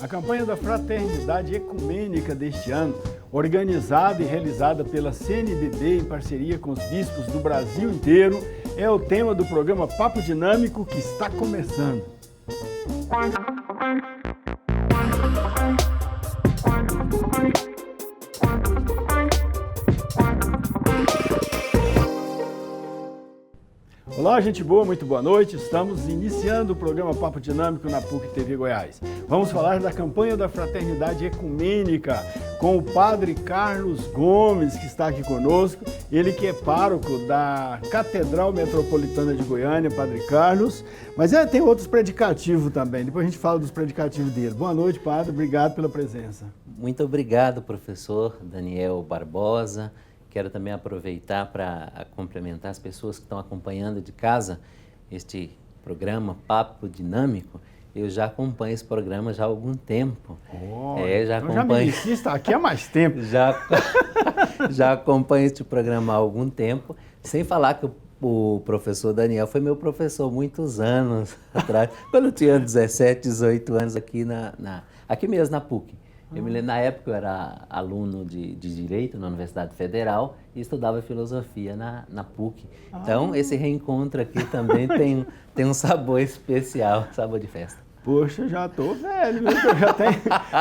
A campanha da Fraternidade Ecumênica deste ano, organizada e realizada pela CNBB em parceria com os bispos do Brasil inteiro, é o tema do programa Papo Dinâmico que está começando. Olá, gente boa, muito boa noite. Estamos iniciando o programa Papo Dinâmico na PUC TV Goiás. Vamos falar da campanha da Fraternidade Ecumênica com o Padre Carlos Gomes, que está aqui conosco. Ele que é pároco da Catedral Metropolitana de Goiânia, Padre Carlos. Mas tem outros predicativos também, depois a gente fala dos predicativos dele. Boa noite, Padre, obrigado pela presença. Muito obrigado, professor Daniel Barbosa. Quero também aproveitar para complementar as pessoas que estão acompanhando de casa este programa Papo Dinâmico. Eu já acompanho esse programa já há algum tempo. Já acompanho. Já me está aqui há mais tempo. Já acompanho este programa há algum tempo, sem falar que o professor Daniel foi meu professor muitos anos atrás, quando eu tinha 17, 18 anos aqui aqui mesmo na PUC. Eu me lembro, na época eu era aluno de Direito na Universidade Federal e estudava Filosofia na PUC. Então, esse reencontro aqui também tem um sabor especial, sabor de festa. Poxa, já estou velho,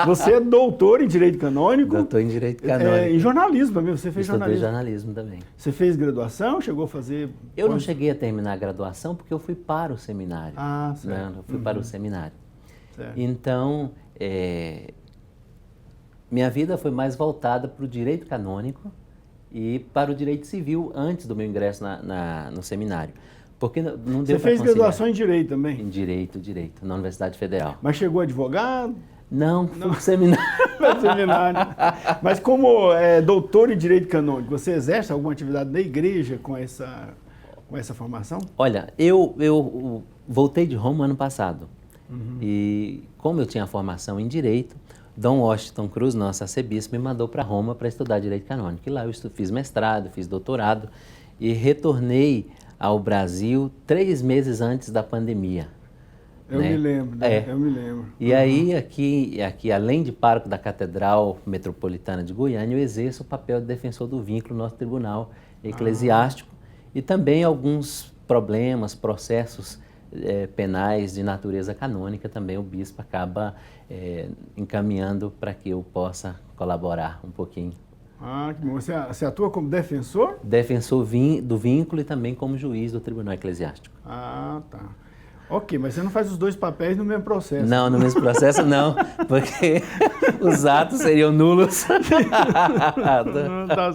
Você é doutor em Direito Canônico? Doutor em Direito Canônico. Em jornalismo também, você fez Estudei jornalismo? Também. Você fez graduação, chegou a fazer... Eu não cheguei a terminar a graduação porque eu fui para o seminário. Certo. Né? Eu fui para o seminário. Certo. Então, minha vida foi mais voltada para o direito canônico e para o direito civil antes do meu ingresso no seminário. Porque não deu para conciliar. Você fez graduação em Direito também? Em Direito, na Universidade Federal. Mas chegou advogado? Não, fui para o seminário. Mas como doutor em Direito Canônico, você exerce alguma atividade na igreja com essa formação? Olha, eu voltei de Roma ano passado. E como eu tinha formação em Direito, Dom Washington Cruz, nosso arcebispo, me mandou para Roma para estudar Direito Canônico. E lá eu fiz mestrado, fiz doutorado e retornei ao Brasil 3 meses antes da pandemia. Eu me lembro, né? Eu me lembro. E aí, aqui, além de pároco da Catedral Metropolitana de Goiânia, eu exerço o papel de defensor do vínculo no nosso tribunal eclesiástico e também alguns problemas, processos penais de natureza canônica, também o bispo acaba encaminhando para que eu possa colaborar um pouquinho. Que bom. Você atua como defensor? Defensor do vínculo e também como juiz do Tribunal Eclesiástico. Tá. Ok, mas você não faz os dois papéis no mesmo processo. Não, no mesmo processo não, porque os atos seriam nulos. Tá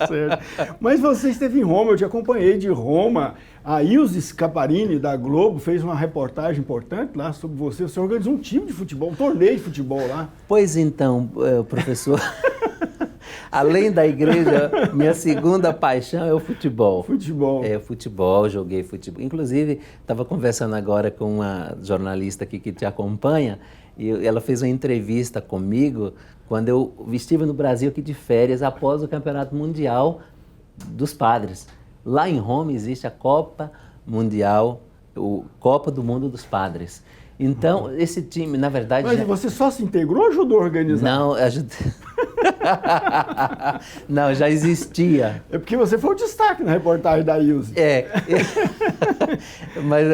certo. Mas você esteve em Roma, eu te acompanhei de Roma. A Ilse Scaparini, da Globo, fez uma reportagem importante lá sobre você. Você organizou um time de futebol, um torneio de futebol lá. Pois então, professor... Além da igreja, minha segunda paixão é o futebol. Futebol, joguei futebol. Inclusive, estava conversando agora com uma jornalista aqui que te acompanha, e ela fez uma entrevista comigo quando eu estive no Brasil aqui de férias após o Campeonato Mundial dos Padres. Lá em Roma existe a Copa Mundial, Copa do Mundo dos Padres. Então, esse time, na verdade... Mas você só se integrou ou ajudou a organizar? Não, ajudei... Não, já existia. É porque você foi o destaque na reportagem da Ilse. Mas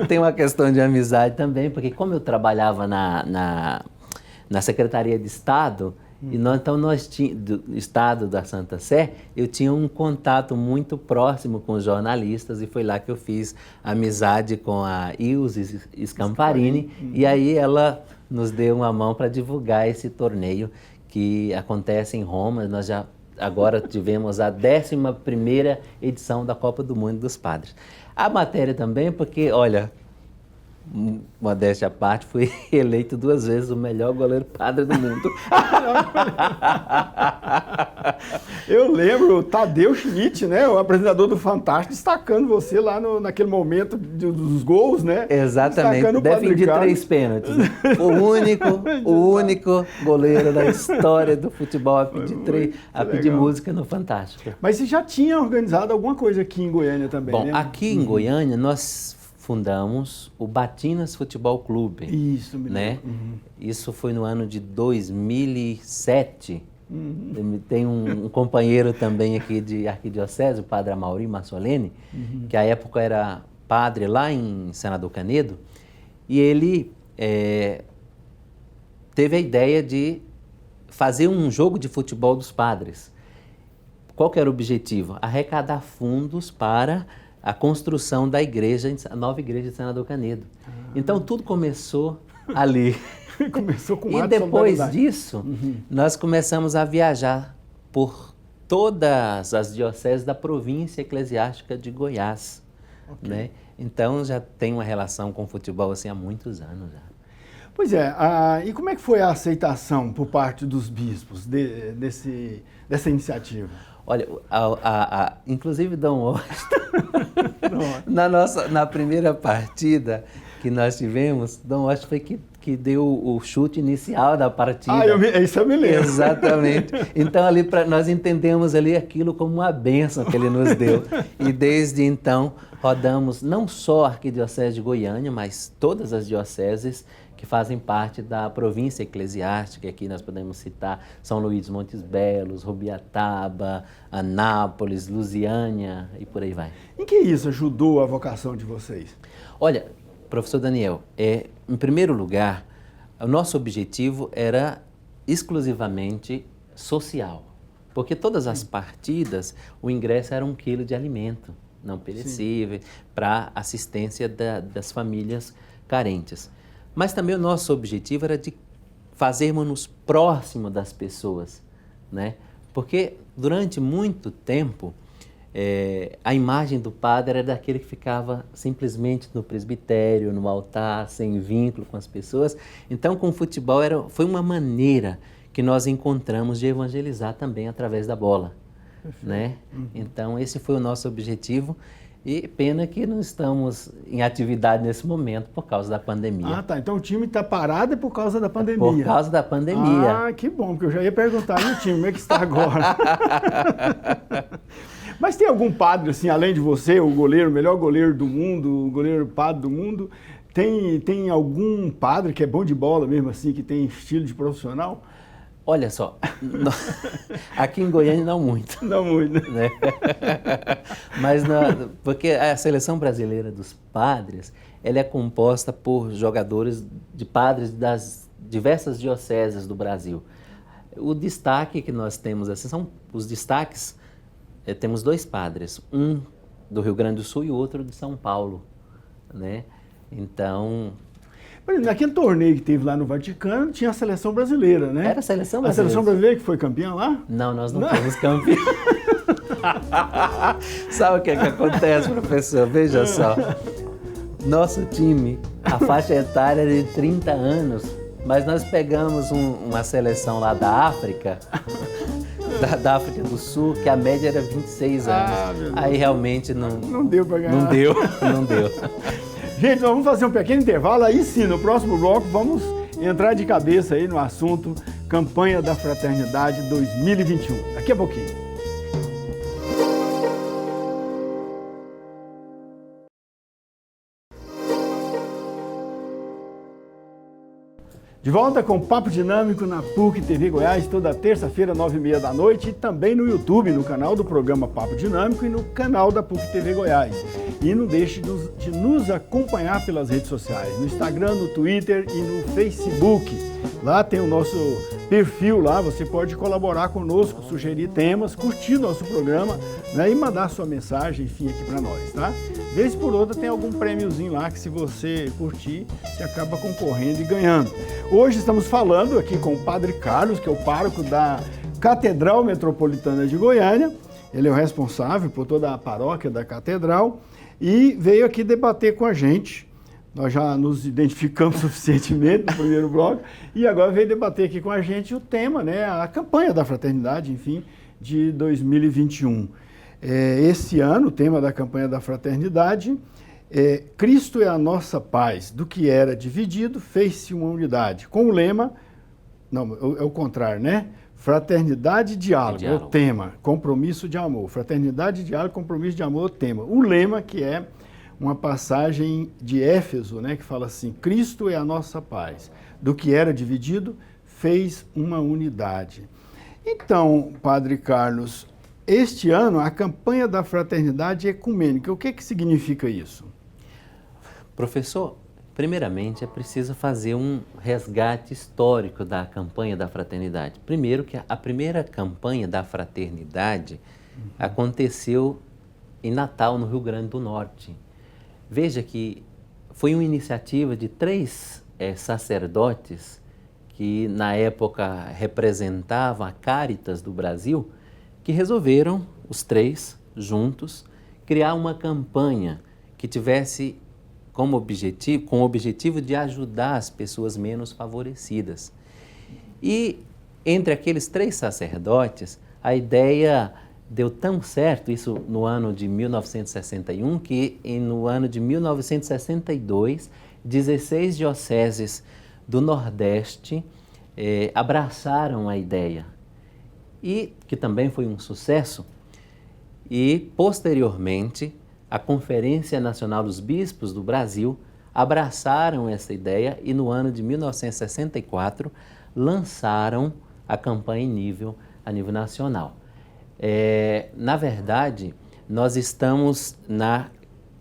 tem uma questão de amizade também, porque como eu trabalhava na Secretaria de Estado, então nós do Estado da Santa Sé, eu tinha um contato muito próximo com os jornalistas e foi lá que eu fiz amizade com a Ilse Scamparini e aí ela nos deu uma mão para divulgar esse torneio que acontece em Roma. Nós já agora tivemos a 11ª edição da Copa do Mundo dos Padres. A matéria também, porque, olha, modéstia à parte, fui eleito 2 vezes o melhor goleiro padre do mundo. Eu lembro o Tadeu Schmidt, né, o apresentador do Fantástico, destacando você lá naquele momento dos gols, né? Exatamente, defendi 3 pênaltis. O único goleiro da história do futebol a pedir música no Fantástico. Mas você já tinha organizado alguma coisa aqui em Goiânia também, né? Bom, aqui em Goiânia nós fundamos o Batinas Futebol Clube. Isso, me né? lembro. Uhum. Isso foi no ano de 2007. Tem um companheiro também aqui de arquidiocese, o padre Amaury Massoleni, que à época era padre lá em Senador Canedo, e ele teve a ideia de fazer um jogo de futebol dos padres. Qual que era o objetivo? Arrecadar fundos para a construção da igreja, a nova igreja de Senador Canedo. Então tudo começou ali. Começou com E depois disso, nós começamos a viajar por todas as dioceses da província eclesiástica de Goiás. Okay. Né? Então já tem uma relação com o futebol assim há muitos anos já. Pois é, e como é que foi a aceitação por parte dos bispos dessa iniciativa? Olha, inclusive Dom Washington, na primeira partida que nós tivemos, Dom Washington foi que deu o chute inicial da partida. Isso eu me lembro. Exatamente. Então ali nós entendemos ali aquilo como uma bênção que ele nos deu. E desde então rodamos não só a Arquidiocese de Goiânia, mas todas as dioceses que fazem parte da província eclesiástica. Aqui nós podemos citar São Luís dos Montes Belos, Rubiataba, Anápolis, Lusiânia e por aí vai. Em que isso ajudou a vocação de vocês? Olha, professor Daniel, em primeiro lugar, o nosso objetivo era exclusivamente social, porque todas as partidas, o ingresso era 1 quilo de alimento não perecível para assistência das famílias carentes. Mas também o nosso objetivo era de fazermos-nos próximo das pessoas, né? Porque durante muito tempo, a imagem do padre era daquele que ficava simplesmente no presbitério, no altar, sem vínculo com as pessoas. Então, com o futebol, foi uma maneira que nós encontramos de evangelizar também através da bola. Né? Então, esse foi o nosso objetivo. E pena que não estamos em atividade nesse momento por causa da pandemia. Ah, tá. Então o time está parado por causa da pandemia. Por causa da pandemia. Ah, que bom, porque eu já ia perguntar, e o time, como é que está agora? Mas tem algum padre, assim, além de você, o goleiro, o melhor goleiro do mundo, o goleiro padre do mundo, tem algum padre que é bom de bola mesmo, assim, que tem estilo de profissional? Olha só, aqui em Goiânia não muito. Não muito, né? Mas porque a seleção brasileira dos padres, ela é composta por jogadores de padres das diversas dioceses do Brasil. O destaque que nós temos, assim, são os destaques, temos 2 padres, um do Rio Grande do Sul e outro de São Paulo, né? Então... Naquele torneio que teve lá no Vaticano, tinha a seleção brasileira, né? Era a seleção brasileira. A seleção brasileira que foi campeã lá? Não, nós não fomos campeão. Sabe o que acontece, professor? Veja só. Nosso time, a faixa etária era de 30 anos, mas nós pegamos uma seleção lá da África, da África do Sul, que a média era 26 anos. Aí realmente não deu para ganhar. Não deu. Gente, nós vamos fazer um pequeno intervalo, aí sim, no próximo bloco vamos entrar de cabeça aí no assunto Campanha da Fraternidade 2021. Daqui a pouquinho. De volta com o Papo Dinâmico na PUC TV Goiás, toda terça-feira, 9h30 da noite, e também no YouTube, no canal do programa Papo Dinâmico e no canal da PUC TV Goiás. E não deixe de nos acompanhar pelas redes sociais, no Instagram, no Twitter e no Facebook. Lá tem o nosso perfil, lá você pode colaborar conosco, sugerir temas, curtir nosso programa, né, e mandar sua mensagem, enfim, aqui para nós, tá? Vez por outra tem algum prêmiozinho lá que, se você curtir, você acaba concorrendo e ganhando. Hoje estamos falando aqui com o Padre Carlos, que é o pároco da Catedral Metropolitana de Goiânia. Ele é o responsável por toda a paróquia da Catedral e veio aqui debater com a gente. Nós já nos identificamos suficientemente no primeiro bloco e agora veio debater aqui com a gente o tema, né, a campanha da fraternidade, enfim, de 2021. Esse ano, o tema da campanha da fraternidade é Cristo é a nossa paz, do que era dividido, fez-se uma unidade. Com o lema, não, é o contrário, né? Fraternidade e diálogo é o tema, compromisso de amor. Fraternidade, diálogo, compromisso de amor é o tema. O lema que é uma passagem de Éfeso, né, que fala assim: Cristo é a nossa paz. Do que era dividido, fez uma unidade. Então, Padre Carlos, este ano a campanha da Fraternidade Ecumênica, o que significa isso? Professor, primeiramente é preciso fazer um resgate histórico da campanha da Fraternidade. Primeiro que a primeira campanha da Fraternidade aconteceu em Natal, no Rio Grande do Norte. Veja que foi uma iniciativa de 3 sacerdotes que na época representavam a Caritas do Brasil, que resolveram, os 3 juntos, criar uma campanha que tivesse com o objetivo de ajudar as pessoas menos favorecidas. E entre aqueles 3 sacerdotes, a ideia deu tão certo, isso no ano de 1961, que no ano de 1962, 16 dioceses do Nordeste abraçaram a ideia, e que também foi um sucesso. E, posteriormente, a Conferência Nacional dos Bispos do Brasil abraçaram essa ideia e, no ano de 1964, lançaram a campanha a nível nacional. Na verdade, nós estamos na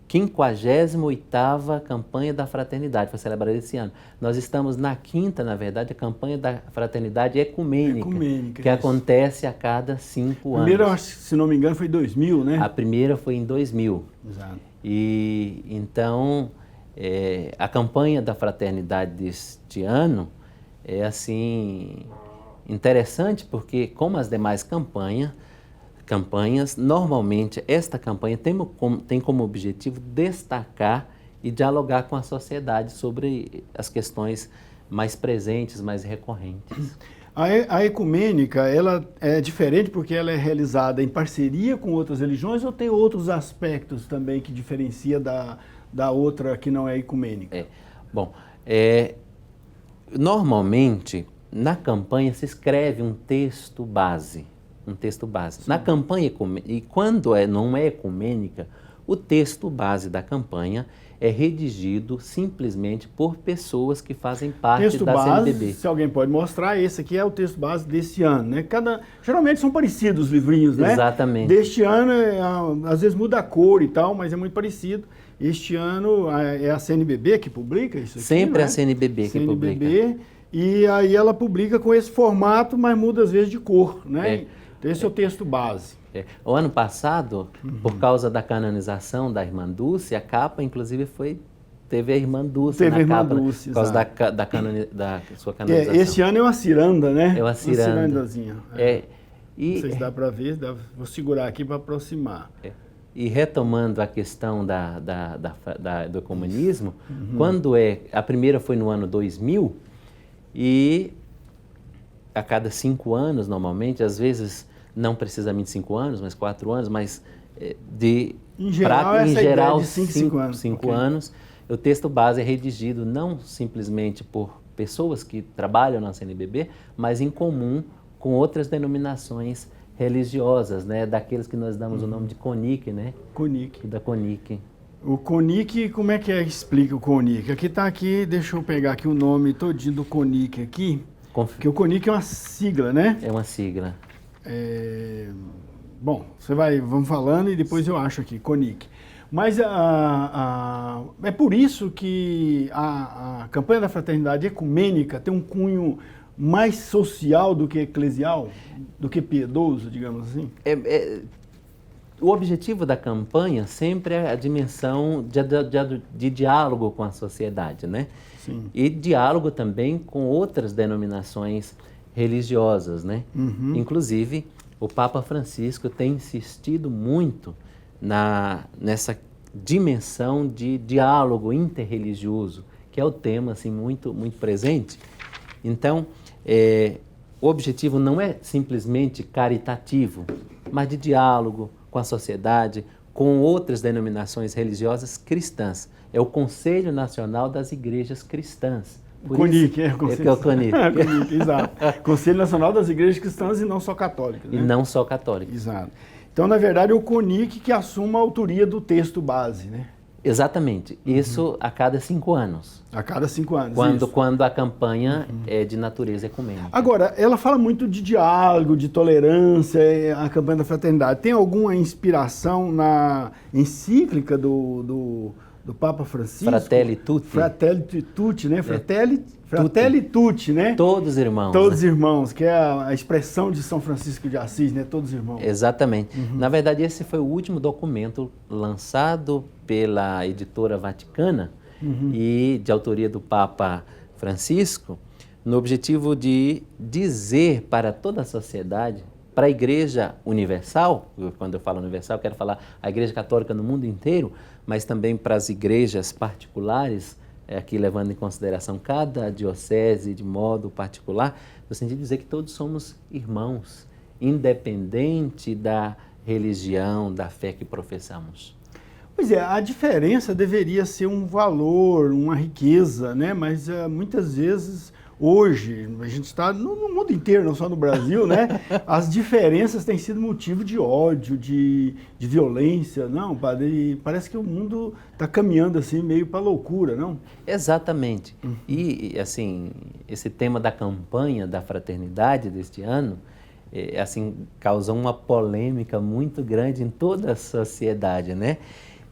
58ª campanha da Fraternidade, foi celebrada esse ano. Nós estamos na 5ª, na verdade, a campanha da Fraternidade Ecumênica, que acontece a cada 5 anos. A primeira, se não me engano, foi em 2000, né? A primeira foi em 2000. Exato. E então, a campanha da Fraternidade deste ano é assim interessante, porque como as demais campanhas, normalmente esta campanha tem como objetivo destacar e dialogar com a sociedade sobre as questões mais presentes, mais recorrentes. A ecumênica, ela é diferente porque ela é realizada em parceria com outras religiões, ou tem outros aspectos também que diferencia da outra que não é ecumênica? Normalmente, na campanha se escreve um texto base. Sim. Na campanha, e quando não é ecumênica, o texto base da campanha é redigido simplesmente por pessoas que fazem parte texto da base, CNBB. Se alguém pode mostrar, esse aqui é o texto base desse ano, né? Geralmente são parecidos os livrinhos, né? Exatamente. Deste ano, às vezes muda a cor e tal, mas é muito parecido. Este ano é a CNBB que publica isso aqui, Sempre né? a CNBB que publica. E aí ela publica com esse formato, mas muda às vezes de cor, né? Esse é o texto base. O ano passado, por causa da canonização da Irmã Dulce, a capa, inclusive, teve a Irmã Dulce na capa, por causa da sua canonização. Esse ano é uma ciranda, né? É uma ciranda. Uma cirandazinha. Não sei se dá para ver, vou segurar aqui para aproximar. E retomando a questão do comunismo, quando a primeira foi no ano 2000, e a cada 5 anos, normalmente, às vezes não precisamente 5 anos, mas 4 anos, mas em geral, de 5 anos. 5 anos, o texto base é redigido não simplesmente por pessoas que trabalham na CNBB, mas em comum com outras denominações religiosas, né? Daqueles que nós damos o nome de CONIC, né? CONIC. Da CONIC. O CONIC, como é que explica o CONIC? Aqui, deixa eu pegar aqui o nome todinho do CONIC aqui, porque o CONIC é uma sigla, né? É uma sigla. Bom, vamos falando e depois eu acho aqui, CONIC. Mas é por isso que a campanha da Fraternidade Ecumênica tem um cunho mais social do que eclesial, do que piedoso, digamos assim? O objetivo da campanha sempre é a dimensão de diálogo com a sociedade, né? Sim. E diálogo também com outras denominações religiosas, né? Inclusive, o Papa Francisco tem insistido muito nessa dimensão de diálogo interreligioso, que é o tema assim, muito, muito presente. Então, o objetivo não é simplesmente caritativo, mas de diálogo com a sociedade, com outras denominações religiosas cristãs. É o Conselho Nacional das Igrejas Cristãs. CONIC, o CONIC. Exato. Conselho Nacional das Igrejas Cristãs e não só católicas. Né? E não só católicas. Exato. Então, na verdade, é o CONIC que assume a autoria do texto base, né? Exatamente. Isso a cada 5 anos. A cada 5 anos, quando a campanha é de natureza ecumênica. Agora, ela fala muito de diálogo, de tolerância, a campanha da fraternidade. Tem alguma inspiração na encíclica do Papa Francisco? Fratelli Tutti. Fratelli Tutti, né? Fratelli Tutti, né? Todos irmãos. Todos né? irmãos, que é a expressão de São Francisco de Assis, né? Todos irmãos. Exatamente. Na verdade, esse foi o último documento lançado pela editora Vaticana e de autoria do Papa Francisco, no objetivo de dizer para toda a sociedade, para a Igreja Universal, quando eu falo universal, eu quero falar a Igreja Católica no mundo inteiro, mas também para as igrejas particulares, aqui levando em consideração cada diocese de modo particular, no sentido de dizer que todos somos irmãos, independente da religião, da fé que professamos. Pois é, a diferença deveria ser um valor, uma riqueza, né? Mas muitas vezes, hoje, a gente está no mundo inteiro, não só no Brasil, né? As diferenças têm sido motivo de ódio, de violência, não, padre? Parece que o mundo está caminhando assim meio para a loucura, não? Exatamente. E, assim, esse tema da campanha da fraternidade deste ano, assim, causou uma polêmica muito grande em toda a sociedade, né?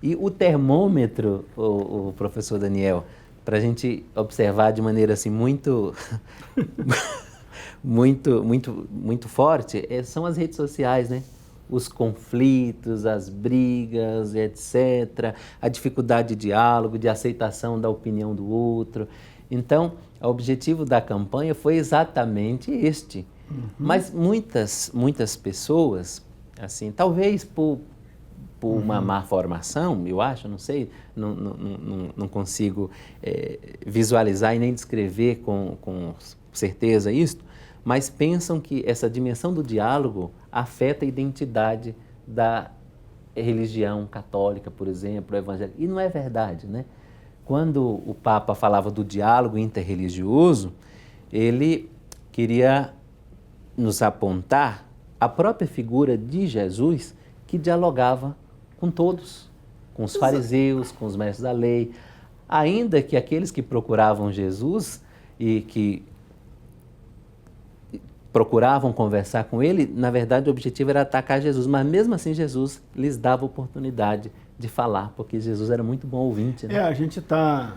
E o termômetro, o professor Daniel, para a gente observar de maneira assim muito, muito forte, são as redes sociais, né? Os conflitos, as brigas, etc., a dificuldade de diálogo, de aceitação da opinião do outro. Então, o objetivo da campanha foi exatamente este. Mas muitas pessoas, assim, talvez por uma má formação, eu acho, não sei, não consigo visualizar e nem descrever com certeza isso, mas pensam que essa dimensão do diálogo afeta a identidade da religião católica, por exemplo, evangélica. E não é verdade, né? Quando o Papa falava do diálogo interreligioso, ele queria nos apontar a própria figura de Jesus que dialogava com todos, com os fariseus, com os mestres da lei, ainda que aqueles que procuravam Jesus e que procuravam conversar com ele, na verdade o objetivo era atacar Jesus, mas mesmo assim Jesus lhes dava oportunidade de falar, porque Jesus era muito bom ouvinte. Né? A gente está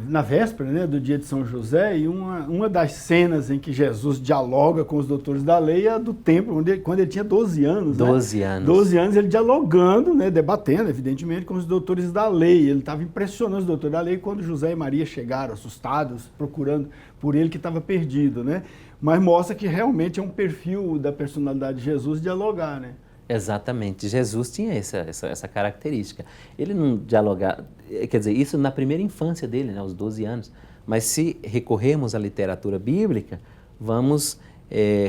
na véspera, né, do dia de São José, e uma das cenas em que Jesus dialoga com os doutores da lei é a do templo, quando ele tinha 12 anos. 12 né? anos. 12 anos ele dialogando, né, debatendo, evidentemente, com os doutores da lei. Ele estava impressionando os doutores da lei quando José e Maria chegaram, assustados, procurando por ele que estava perdido. Né? Mas mostra que realmente é um perfil da personalidade de Jesus dialogar, né? Exatamente. Jesus tinha essa característica. Ele não dialogava, quer dizer, isso na primeira infância dele, né, aos 12 anos. Mas se recorrermos à literatura bíblica, vamos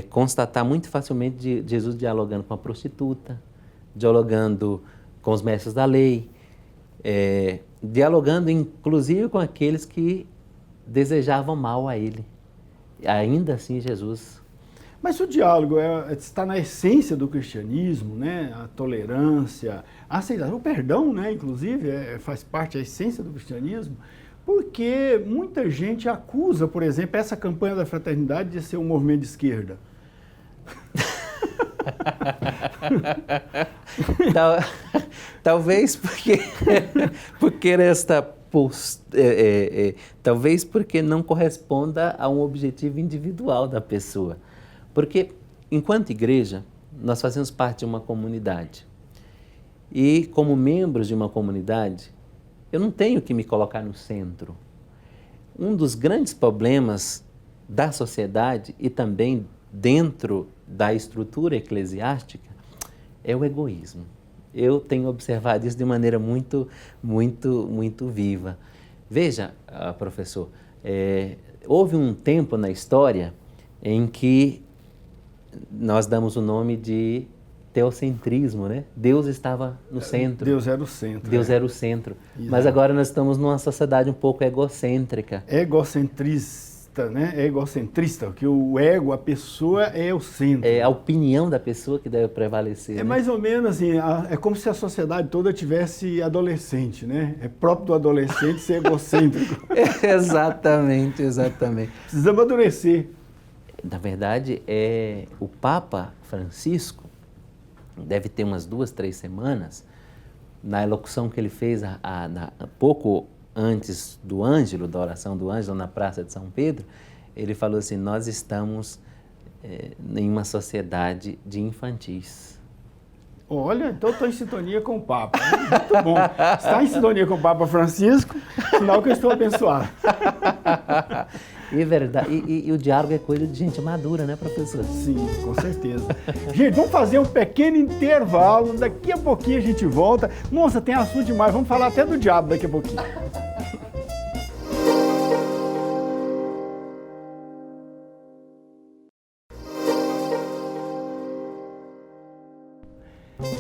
constatar muito facilmente de Jesus dialogando com a prostituta, dialogando com os mestres da lei, dialogando inclusive com aqueles que desejavam mal a ele. Ainda assim, Jesus... Mas o diálogo está na essência do cristianismo, né? A tolerância, a aceitação, o perdão, né? Inclusive, faz parte da essência do cristianismo, porque muita gente acusa, por exemplo, essa campanha da fraternidade de ser um movimento de esquerda. Talvez talvez porque não corresponda a um objetivo individual da pessoa. Porque, enquanto igreja, nós fazemos parte de uma comunidade. E, como membros de uma comunidade, eu não tenho que me colocar no centro. Um dos grandes problemas da sociedade e também dentro da estrutura eclesiástica é o egoísmo. Eu tenho observado isso de maneira muito viva. Veja, professor, houve um tempo na história em que nós damos o nome de teocentrismo, né? Deus estava no centro. Deus era o centro. Deus era o centro. Exato. Mas agora nós estamos numa sociedade um pouco egocêntrica. egoísta, né? É egocentrista, que o ego, a pessoa é o centro. É a opinião da pessoa que deve prevalecer. É né? mais ou menos assim, é como se a sociedade toda tivesse adolescente, né? É próprio do adolescente ser egocêntrico. Exatamente, exatamente. Precisa amadurecer. Na verdade, o Papa Francisco, deve ter umas 2, 3 semanas, na elocução que ele fez pouco antes do Ângelo, da oração do Ângelo na Praça de São Pedro, ele falou assim, nós estamos em uma sociedade de infantis. Olha, então estou em sintonia com o Papa. Né? Muito bom. Está em sintonia com o Papa Francisco, sinal que eu estou abençoado. É verdade. E o diálogo é coisa de gente madura, né, professor? Sim, com certeza. Gente, vamos fazer um pequeno intervalo. Daqui a pouquinho a gente volta. Moça, tem assunto demais. Vamos falar até do diabo daqui a pouquinho.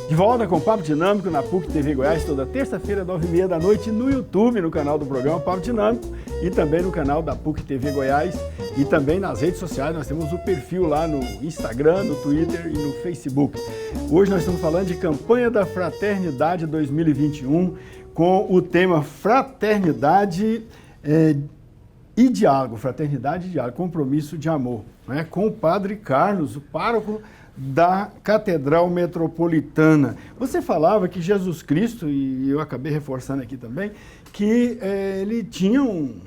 De volta com o Papo Dinâmico na PUC TV Goiás, toda terça-feira, 9h30 da noite, no YouTube, no canal do programa Papo Dinâmico e também no canal da PUC TV Goiás e também nas redes sociais. Nós temos o perfil lá no Instagram, no Twitter e no Facebook. Hoje nós estamos falando de campanha da Fraternidade 2021 com o tema Fraternidade e Diálogo, Fraternidade e Diálogo, Compromisso de Amor, né? Com o Padre Carlos, o pároco da Catedral Metropolitana. Você falava que Jesus Cristo, e eu acabei reforçando aqui também, que ele tinha um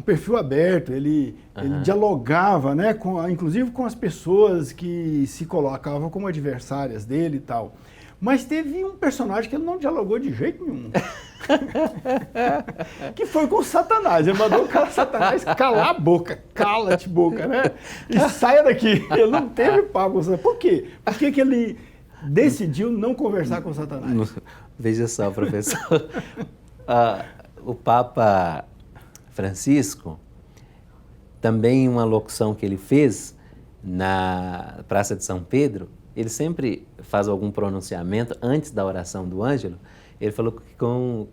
perfil aberto, ele dialogava, né, inclusive com as pessoas que se colocavam como adversárias dele e tal. Mas teve um personagem que ele não dialogou de jeito nenhum. Que foi com Satanás. Ele mandou o Satanás calar a boca, cala-te boca, né? E saia daqui. Ele não teve papo com Satanás. Por quê? Por que ele decidiu não conversar com Satanás? Veja só, professor. O Papa Francisco, também uma locução que ele fez na Praça de São Pedro, ele sempre faz algum pronunciamento antes da oração do Ângelo. Ele falou que com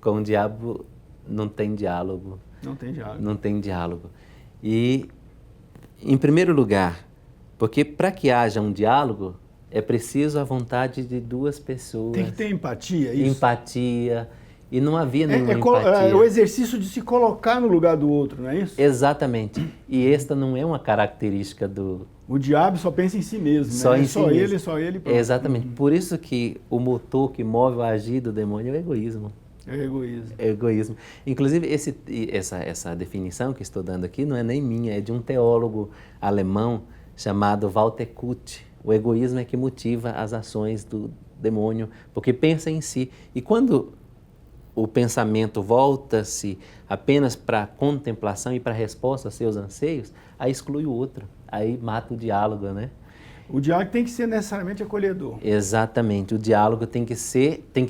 o diabo não tem diálogo. Não tem diálogo. Não tem diálogo. E, em primeiro lugar, porque para que haja um diálogo, é preciso a vontade de duas pessoas. Tem que ter empatia, isso? Empatia. E não havia nenhuma empatia. É o exercício de se colocar no lugar do outro, não é isso? Exatamente. E esta não é uma característica do... O diabo só pensa em si mesmo, só né? em si mesmo. Só ele. Pronto. Exatamente. Por isso que o motor que move o agir do demônio é o egoísmo. É o egoísmo. É o egoísmo. Inclusive, essa definição que estou dando aqui não é nem minha, é de um teólogo alemão chamado Walter Kutt. O egoísmo é que motiva as ações do demônio, porque pensa em si. E quando o pensamento volta-se apenas para a contemplação e para a resposta aos seus anseios, aí exclui o outro, aí mata o diálogo, né? O diálogo tem que ser necessariamente acolhedor. Exatamente, o diálogo tem que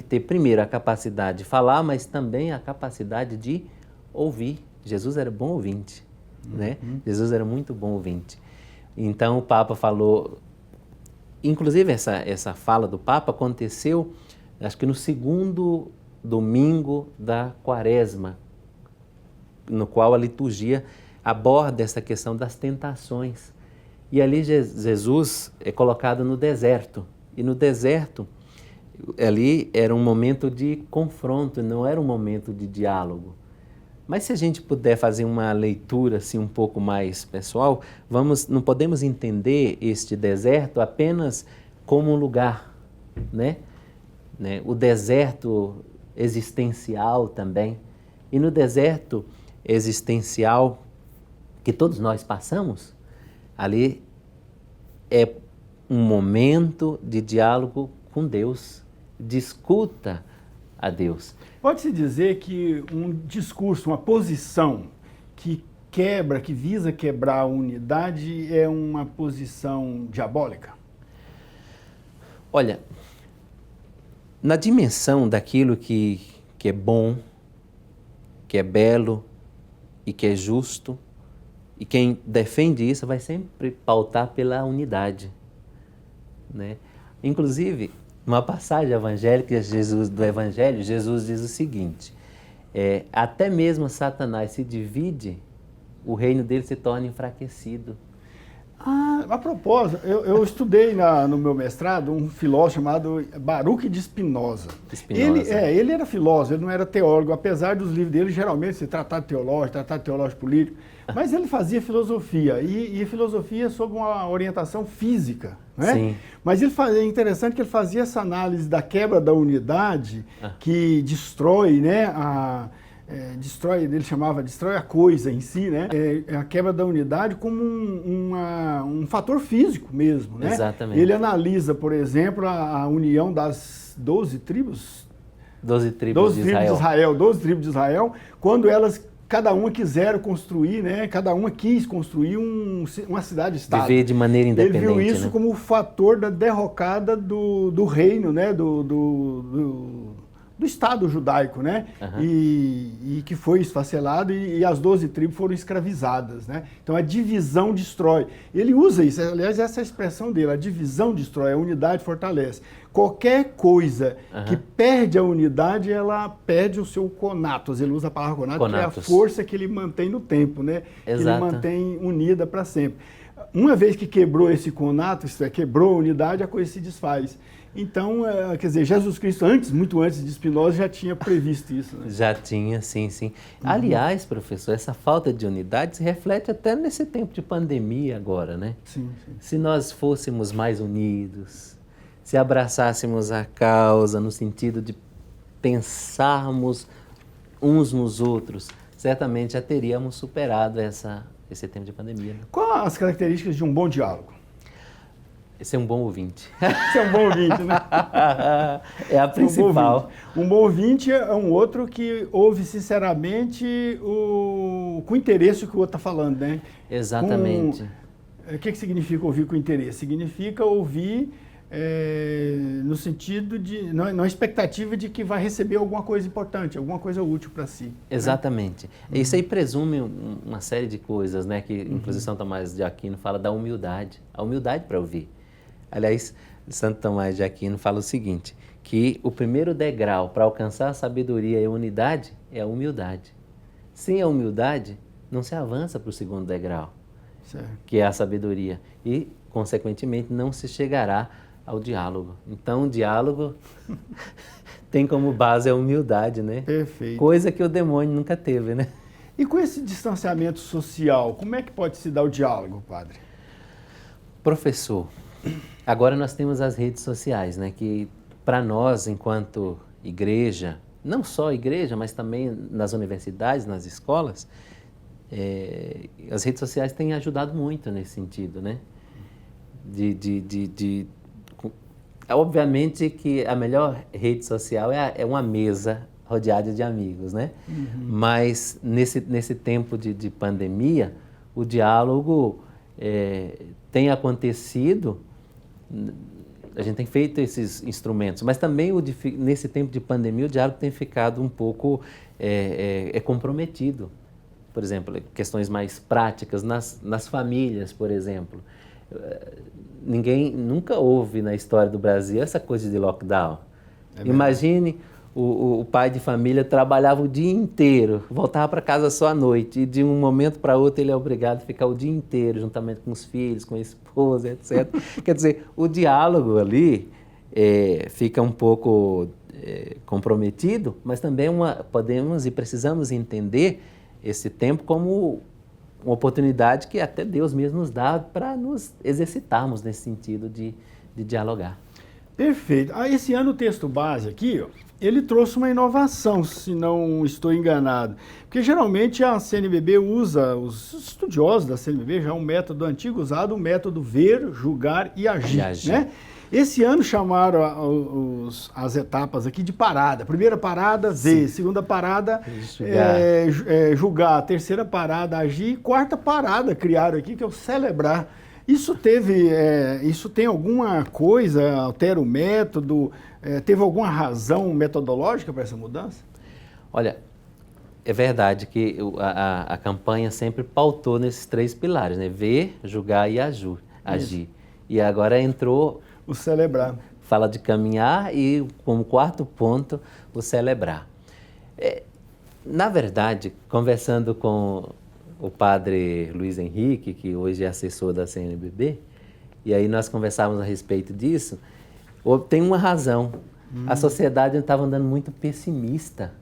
ter primeiro a capacidade de falar, mas também a capacidade de ouvir. Jesus era bom ouvinte, né? Jesus era muito bom ouvinte. Então o Papa falou, inclusive essa fala do Papa aconteceu, acho que no segundo domingo da Quaresma, no qual a liturgia aborda essa questão das tentações. E ali Jesus é colocado no deserto. E no deserto, ali era um momento de confronto, não era um momento de diálogo. Mas se a gente puder fazer uma leitura assim, um pouco mais pessoal, não podemos entender este deserto apenas como um lugar, né? O deserto existencial também. E no deserto existencial que todos nós passamos, ali é um momento de diálogo com Deus, de escuta a Deus. Pode-se dizer que um discurso, uma posição que visa quebrar a unidade é uma posição diabólica? Olha, na dimensão daquilo que é bom, que é belo e que é justo, e quem defende isso vai sempre pautar pela unidade, né? Inclusive, numa passagem evangélica do Evangelho, Jesus diz o seguinte, até mesmo Satanás se divide o reino dele se torna enfraquecido. A propósito, eu estudei no meu mestrado um filósofo chamado Baruch de Spinoza. Ele era filósofo, ele não era teólogo, apesar dos livros dele geralmente se tratado teológico político, mas ele fazia filosofia, e filosofia sob uma orientação física, né? Sim. Mas é interessante que ele fazia essa análise da quebra da unidade que destrói, né, ele chamava destrói a coisa em si, né? A quebra da unidade como um fator físico mesmo, né? Exatamente. Ele analisa, por exemplo, a união das 12 tribos. 12 tribos de Israel. 12 tribos de Israel, quando cada uma quiseram construir, né? Cada uma quis construir uma cidade-estado. Viver de maneira independente. Ele viu isso, né, como o fator da derrocada do reino, né? Do Estado judaico, né? E que foi esfacelado e as 12 tribos foram escravizadas, né? Então a divisão destrói. Ele usa isso, aliás, essa é a expressão dele, a divisão destrói, a unidade fortalece. Qualquer coisa que perde a unidade, ela perde o seu conatos. Ele usa a palavra conatos, que é a força que ele mantém no tempo, né? Exato. Que ele mantém unida para sempre. Uma vez que quebrou esse conato, quebrou a unidade, a coisa se desfaz. Então, quer dizer, Jesus Cristo, muito antes de Spinoza, já tinha previsto isso, né? Já tinha, sim. Aliás, professor, essa falta de unidade se reflete até nesse tempo de pandemia agora, né? Sim. Se nós fôssemos mais unidos, se abraçássemos a causa no sentido de pensarmos uns nos outros, certamente já teríamos superado esse tempo de pandemia, né? Quais as características de um bom diálogo? Esse é um bom ouvinte. Esse é um bom ouvinte, né? É a principal. Um bom ouvinte é um outro que ouve sinceramente com interesse o que o outro está falando, né? Exatamente. O que significa ouvir com interesse? Significa ouvir no sentido de... na expectativa de que vai receber alguma coisa importante, alguma coisa útil para si. Exatamente. Né? Isso aí presume uma série de coisas, né? Que inclusive São Tomás de Aquino fala da humildade. A humildade para ouvir. Aliás, Santo Tomás de Aquino fala o seguinte, que o primeiro degrau para alcançar a sabedoria e a unidade é a humildade. Sem a humildade, não se avança para o segundo degrau, certo, que é a sabedoria. E, consequentemente, não se chegará ao diálogo. Então, o diálogo tem como base a humildade, né? Perfeito. Coisa que o demônio nunca teve, né? E com esse distanciamento social, como é que pode se dar o diálogo, padre? Professor, agora nós temos as redes sociais, né? Que para nós, enquanto igreja, não só igreja, mas também nas universidades, nas escolas, as redes sociais têm ajudado muito nesse sentido, né? Obviamente que a melhor rede social é uma mesa rodeada de amigos, né? Mas nesse tempo de pandemia, o diálogo tem acontecido, a gente tem feito esses instrumentos, mas também nesse tempo de pandemia o diálogo tem ficado um pouco comprometido. Por exemplo, questões mais práticas nas famílias, por exemplo. Ninguém nunca houve na história do Brasil essa coisa de lockdown. Imagine o pai de família trabalhava o dia inteiro, voltava para casa só à noite e de um momento para outro ele é obrigado a ficar o dia inteiro juntamente com os filhos, com a esposa, etc. Quer dizer, o diálogo ali fica um pouco comprometido, mas também podemos e precisamos entender esse tempo como uma oportunidade que até Deus mesmo nos dá para nos exercitarmos nesse sentido de dialogar. Perfeito. Esse ano o texto base aqui, ele trouxe uma inovação, se não estou enganado. Porque geralmente a CNBB usa, os estudiosos da CNBB, já é um método antigo usado, o método ver, julgar e agir. Né? Esse ano chamaram as etapas aqui de parada. Primeira parada, ver. Sim. Segunda parada, julgar. Terceira parada, agir. Quarta parada criaram aqui, que é o celebrar. Isso tem alguma coisa, altera o método, teve alguma razão metodológica para essa mudança? Olha, é verdade que a campanha sempre pautou nesses 3 pilares, né? Ver, julgar e agir. E agora entrou o celebrar. Fala de caminhar e, como 4º ponto, o celebrar. Na verdade, conversando com o padre Luiz Henrique, que hoje é assessor da CNBB, e aí nós conversávamos a respeito disso. Tem uma razão. A sociedade estava andando muito pessimista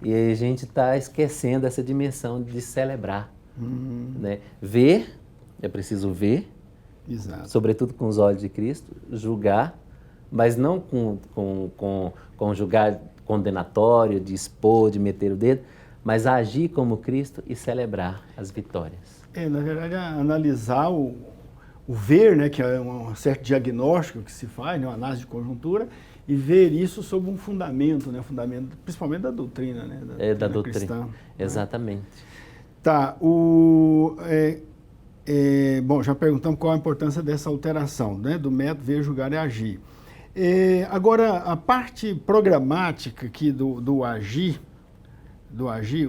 e a gente está esquecendo essa dimensão de celebrar. Né? Ver, é preciso ver, Exato. sobretudo com os olhos de Cristo, julgar, mas não com julgar condenatório, de expor, de meter o dedo, mas agir como Cristo e celebrar as vitórias. Na verdade, analisar o ver, né, que é um certo diagnóstico que se faz, né, uma análise de conjuntura, e ver isso sob um fundamento, né, fundamento principalmente da doutrina, né, da doutrina cristã. Exatamente. Né? Tá, bom, já perguntamos qual a importância dessa alteração, né, do método ver, julgar e agir. Agora, a parte programática aqui do agir,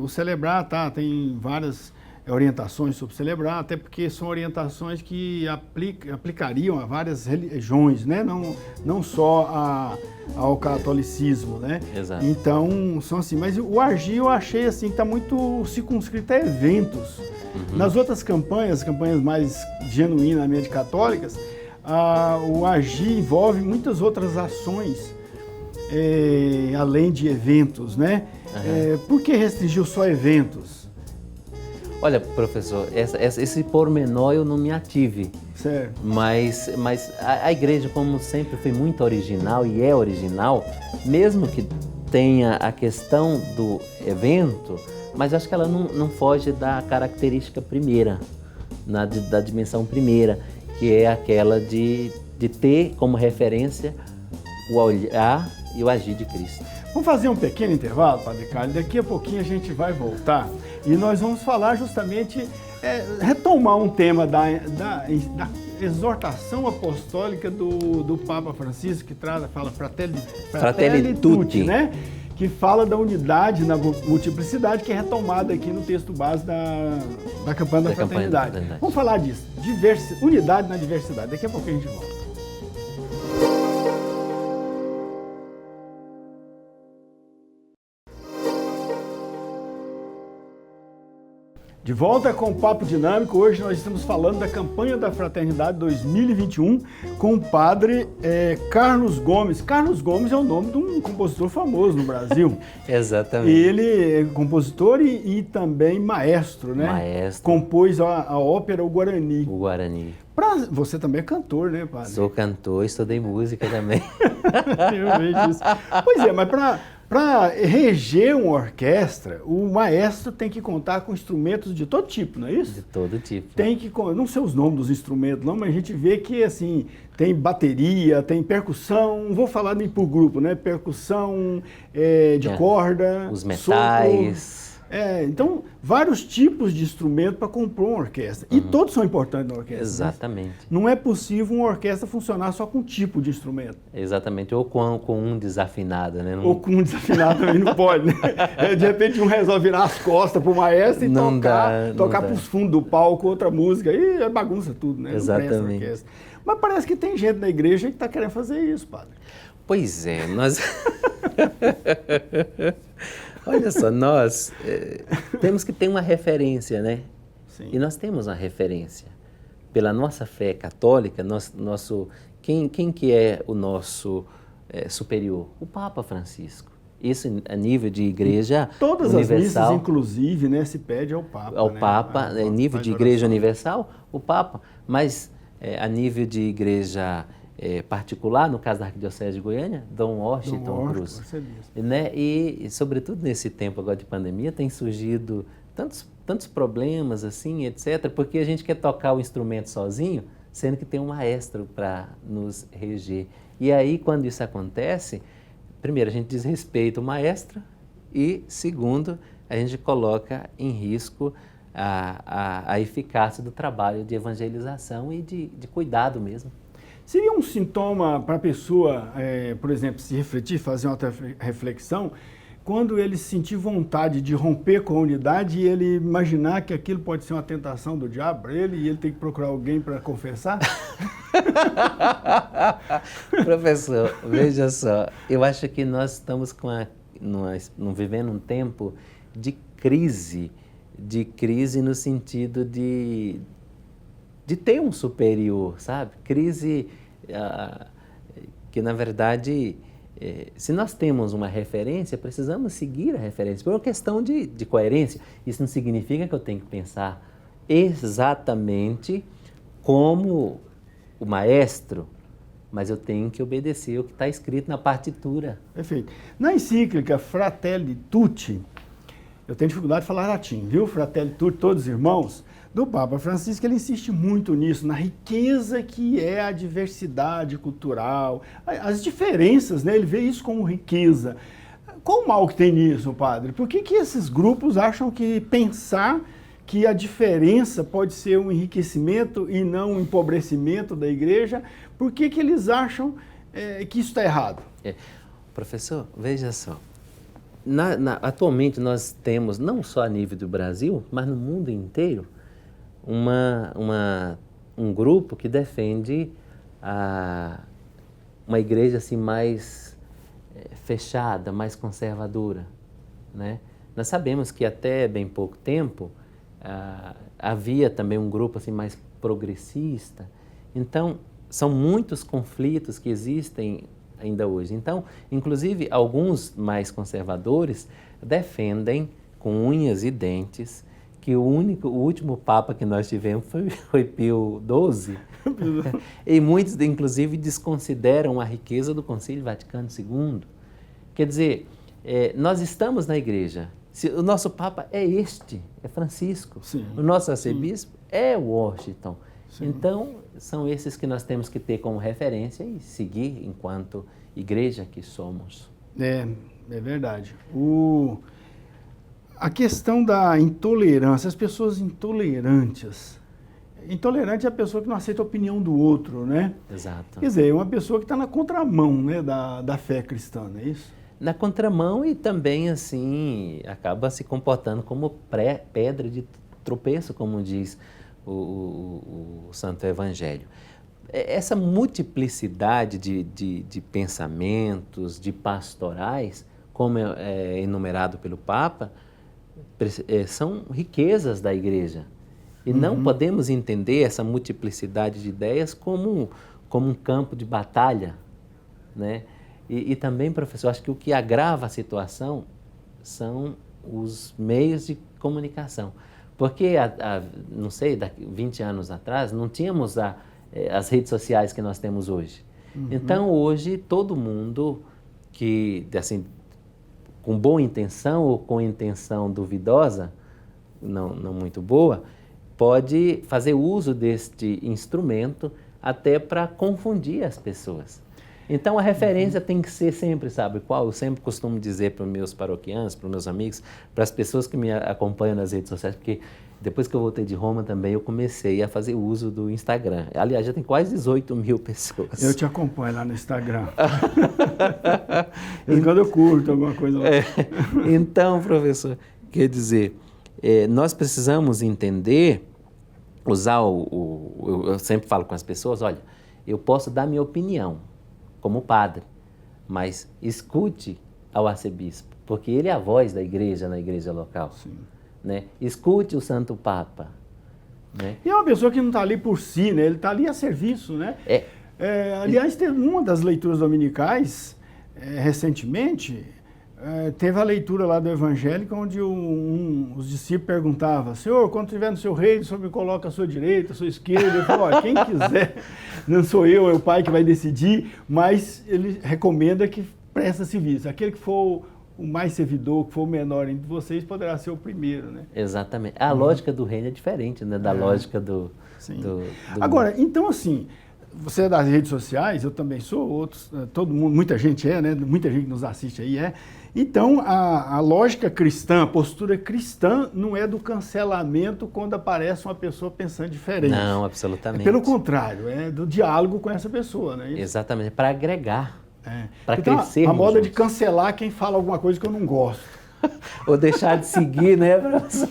o celebrar, tem várias orientações sobre celebrar, até porque são orientações que aplicariam a várias religiões, né? Não só ao catolicismo, né? Exato. Então, são assim, mas o agir eu achei assim que está muito circunscrito a eventos. Nas outras campanhas mais genuinamente católicas, o agir envolve muitas outras ações, além de eventos, né? Por que restringiu só eventos? Olha, professor, esse pormenor eu não me ative. Certo. Mas a igreja, como sempre, foi muito original e é original, mesmo que tenha a questão do evento, mas acho que ela não foge da característica primeira, da dimensão primeira, que é aquela de ter como referência o olhar e o agir de Cristo. Vamos fazer um pequeno intervalo, Padre Carlos. Daqui a pouquinho a gente vai voltar e nós vamos falar justamente, retomar um tema da exortação apostólica do Papa Francisco, que fala Fratelli Tutti, né? Que fala da unidade na multiplicidade, que é retomada aqui no texto base da campanha da fraternidade. Vamos falar disso, unidade na diversidade. Daqui a pouquinho a gente volta. De volta com o Papo Dinâmico. Hoje nós estamos falando da campanha da Fraternidade 2021 com o padre Carlos Gomes. Carlos Gomes é o nome de um compositor famoso no Brasil. Exatamente. Ele é compositor e também maestro, né? Maestro. Compôs a ópera O Guarani. O Guarani. Você também é cantor, né, padre? Sou cantor, estudei música também. Eu vejo isso. Pois é, mas para reger uma orquestra, o maestro tem que contar com instrumentos de todo tipo, não é isso? De todo tipo. Tem que, não sei os nomes dos instrumentos, não, mas a gente vê que assim tem bateria, tem percussão, não vou falar nem por grupo, né? Percussão de corda, os metais. sopro. Então, vários tipos de instrumentos para compor uma orquestra. E todos são importantes na orquestra. Exatamente. Né? Não é possível uma orquestra funcionar só com um tipo de instrumento. Exatamente. Ou com um desafinado, né? Ou com um desafinado também não pode, né? De repente um resolve virar as costas pro maestro e tocar para os fundos do palco outra música. E é bagunça tudo, né? Exatamente. Não mas parece que tem gente na igreja que está querendo fazer isso, padre. Pois é, nós... Olha só, nós temos que ter uma referência, né? Sim. E nós temos uma referência. Pela nossa fé católica, quem que é o nosso superior? O Papa Francisco. Isso a nível de igreja todas universal. Todas as missas, inclusive, né, se pede ao Papa. Ao Papa, nível de igreja universal, o Papa. Mas a nível de igreja particular, no caso da Arquidiocese de Goiânia, Dom Washington Cruz. Né? E, sobretudo nesse tempo agora de pandemia, tem surgido tantos problemas, assim, etc., porque a gente quer tocar o instrumento sozinho, sendo que tem um maestro para nos reger. E aí, quando isso acontece, primeiro, a gente desrespeita o maestro e, segundo, a gente coloca em risco a eficácia do trabalho de evangelização e de cuidado mesmo. Seria um sintoma para a pessoa, por exemplo, se refletir, fazer uma reflexão, quando ele sentir vontade de romper com a unidade e ele imaginar que aquilo pode ser uma tentação do diabo para ele e ele tem que procurar alguém para confessar? Professor, veja só, eu acho que nós estamos vivendo um tempo de crise de crise no sentido de ter um superior, sabe? Crise que, na verdade, se nós temos uma referência, precisamos seguir a referência, por uma questão de coerência. Isso não significa que eu tenho que pensar exatamente como o maestro, mas eu tenho que obedecer o que está escrito na partitura. Perfeito. Na encíclica Fratelli Tutti, eu tenho dificuldade de falar latim, viu? Fratelli Tutti, todos irmãos, do Papa Francisco, ele insiste muito nisso, na riqueza que é a diversidade cultural, as diferenças, né? Ele vê isso como riqueza. Qual o mal que tem nisso, padre? Por que esses grupos acham que pensar que a diferença pode ser um enriquecimento e não um empobrecimento da igreja? Por que eles acham que isso está errado? Professor, veja só. Atualmente nós temos, não só a nível do Brasil, mas no mundo inteiro, um grupo que defende uma igreja assim, mais fechada, mais conservadora, né? Nós sabemos que até bem pouco tempo havia também um grupo assim, mais progressista. Então, são muitos conflitos que existem ainda hoje. Então, inclusive, alguns mais conservadores defendem com unhas e dentes que o último Papa que nós tivemos foi Pio XII. E muitos, inclusive, desconsideram a riqueza do Concílio Vaticano II. Quer dizer, nós estamos na igreja. O nosso Papa é Francisco. Sim. O nosso arcebispo é Washington. Sim. Então, são esses que nós temos que ter como referência e seguir enquanto igreja que somos. É verdade. A questão da intolerância, as pessoas intolerantes. Intolerante é a pessoa que não aceita a opinião do outro, né? Exato. Quer dizer, é uma pessoa que está na contramão, né, da fé cristã, não é isso? Na contramão e também, assim, acaba se comportando como pedra de tropeço, como diz o Santo Evangelho. Essa multiplicidade de pensamentos, de pastorais, como é enumerado pelo Papa, são riquezas da igreja. E não podemos entender essa multiplicidade de ideias como um campo de batalha, né? E também, professor, acho que o que agrava a situação são os meios de comunicação. Porque, não sei, 20 anos atrás, não tínhamos as redes sociais que nós temos hoje. Então, hoje, todo mundo que, assim, com boa intenção ou com intenção duvidosa, não muito boa, pode fazer uso deste instrumento até para confundir as pessoas. Então, a referência tem que ser sempre, sabe qual? Eu sempre costumo dizer para os meus paroquianos, para os meus amigos, para as pessoas que me acompanham nas redes sociais, porque depois que eu voltei de Roma também, eu comecei a fazer uso do Instagram. Aliás, já tem quase 18 mil pessoas. Eu te acompanho lá no Instagram. Quando eu curto alguma coisa lá. Então, professor, quer dizer, nós precisamos entender, usar eu sempre falo com as pessoas, olha, eu posso dar minha opinião como padre, mas escute ao arcebispo, porque ele é a voz da igreja na igreja local. Sim. Né? Escute o Santo Papa. Né? E é uma pessoa que não está ali por si, né? Ele está ali a serviço, né? Aliás, teve uma das leituras dominicais, recentemente, teve a leitura lá do Evangélico, onde os discípulos perguntavam: Senhor, quando estiver no seu reino, o Senhor me coloca à sua direita, à sua esquerda. Ele falou: quem quiser, não sou eu, é o Pai que vai decidir, mas ele recomenda que presta serviço. Aquele que for o mais servidor, que for o menor entre vocês, poderá ser o primeiro, né? Exatamente. A lógica do reino é diferente, né, da lógica do... Agora, então assim, você é das redes sociais, eu também sou, outros, todo mundo, muita gente né? Muita gente que nos assiste aí Então, a lógica cristã, a postura cristã não é do cancelamento quando aparece uma pessoa pensando diferente. Não, absolutamente. Pelo contrário, é do diálogo com essa pessoa, né? Exatamente, para agregar, para então, crescer. A moda de cancelar quem fala alguma coisa que eu não gosto. ou deixar de seguir, né, professor?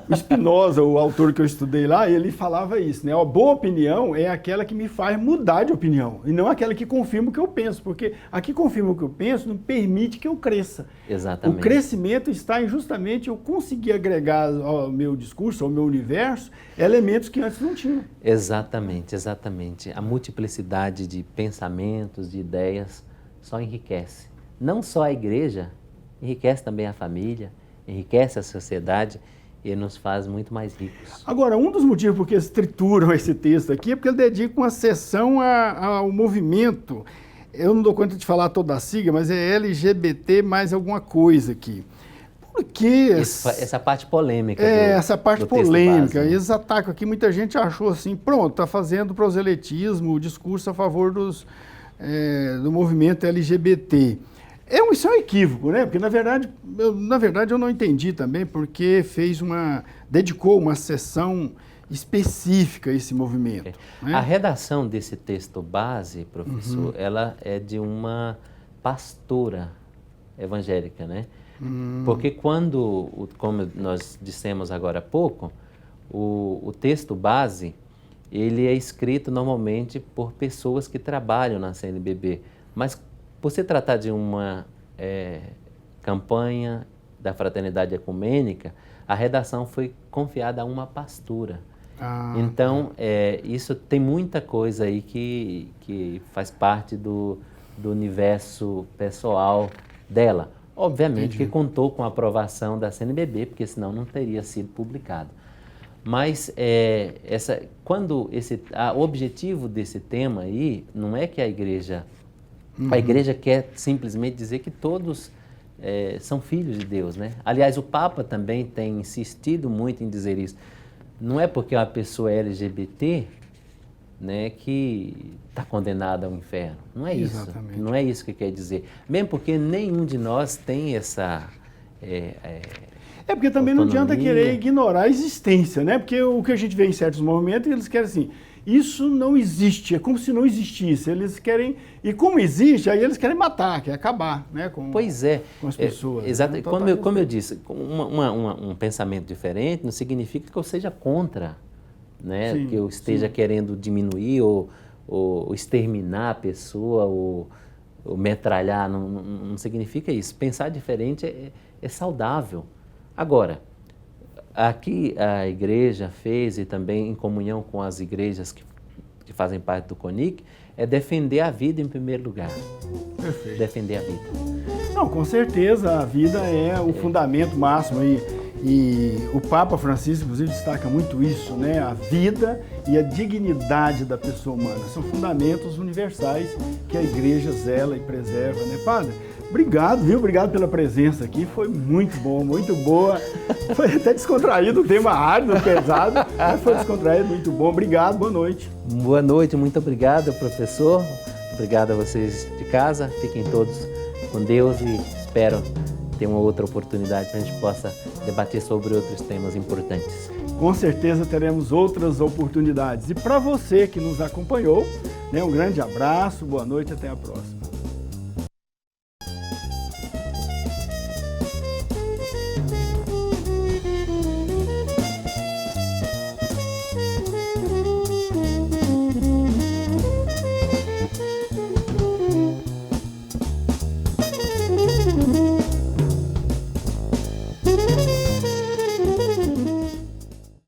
O Spinoza, o autor que eu estudei lá, ele falava isso, né? A boa opinião é aquela que me faz mudar de opinião, e não aquela que confirma o que eu penso, porque a que confirma o que eu penso não permite que eu cresça. Exatamente. O crescimento está em justamente eu conseguir agregar ao meu discurso, ao meu universo, elementos que antes não tinham. Exatamente, exatamente. A multiplicidade de pensamentos, de ideias, só enriquece. Não só a igreja, enriquece também a família, enriquece a sociedade e nos faz muito mais ricos. Agora, um dos motivos por que eles trituram esse texto aqui é porque ele dedica uma sessão ao movimento. Eu não dou conta de falar toda a sigla, mas é LGBT mais alguma coisa aqui. Por que... Essa parte polêmica essa parte do texto polêmica. base, né? Esse ataque aqui, muita gente achou assim, pronto, está fazendo proselitismo, o discurso a favor do movimento LGBT. Isso é um equívoco, né? Porque, na verdade, eu não entendi também, porque dedicou uma sessão específica a esse movimento. Né? A redação desse texto base, professor, ela é de uma pastora evangélica, né? Porque como nós dissemos agora há pouco, o texto base, ele é escrito normalmente por pessoas que trabalham na CNBB, mas por se tratar de uma campanha da Fraternidade Ecumênica, a redação foi confiada a uma pastora. Então, isso tem muita coisa aí que faz parte do universo pessoal dela. Obviamente que contou com a aprovação da CNBB, porque senão não teria sido publicado. Mas o objetivo desse tema aí não é que a igreja quer simplesmente dizer que todos são filhos de Deus, né? Aliás, o Papa também tem insistido muito em dizer isso. Não é porque uma pessoa é LGBT, né, que está condenada ao inferno. Não é isso. Exatamente. Não é isso que quer dizer. Mesmo porque nenhum de nós tem essa... porque também não adianta querer ignorar a existência, né? Porque o que a gente vê em certos movimentos, eles querem assim, isso não existe, é como se não existisse. Eles querem, e como existe, aí eles querem matar, querem acabar, né? Com as pessoas. Exato. Como eu disse, um pensamento diferente não significa que eu seja contra, né? Sim, que eu esteja querendo diminuir ou exterminar a pessoa ou metralhar, não significa isso. Pensar diferente é saudável. Agora, aqui a igreja fez, e também em comunhão com as igrejas que fazem parte do CONIC, é defender a vida em primeiro lugar. Perfeito. Defender a vida. Não, com certeza a vida é o fundamento máximo aí. E o Papa Francisco, inclusive, destaca muito isso, né? A vida e a dignidade da pessoa humana. São fundamentos universais que a igreja zela e preserva, né, padre? Obrigado, viu? Obrigado pela presença aqui. Foi muito bom, muito boa. Foi até descontraído, o tema árido, pesado, mas foi descontraído, muito bom. Obrigado, boa noite. Boa noite, muito obrigado, professor. Obrigado a vocês de casa. Fiquem todos com Deus e espero ter uma outra oportunidade para a gente possa debater sobre outros temas importantes. Com certeza teremos outras oportunidades. E para você que nos acompanhou, né, um grande abraço, boa noite, até a próxima.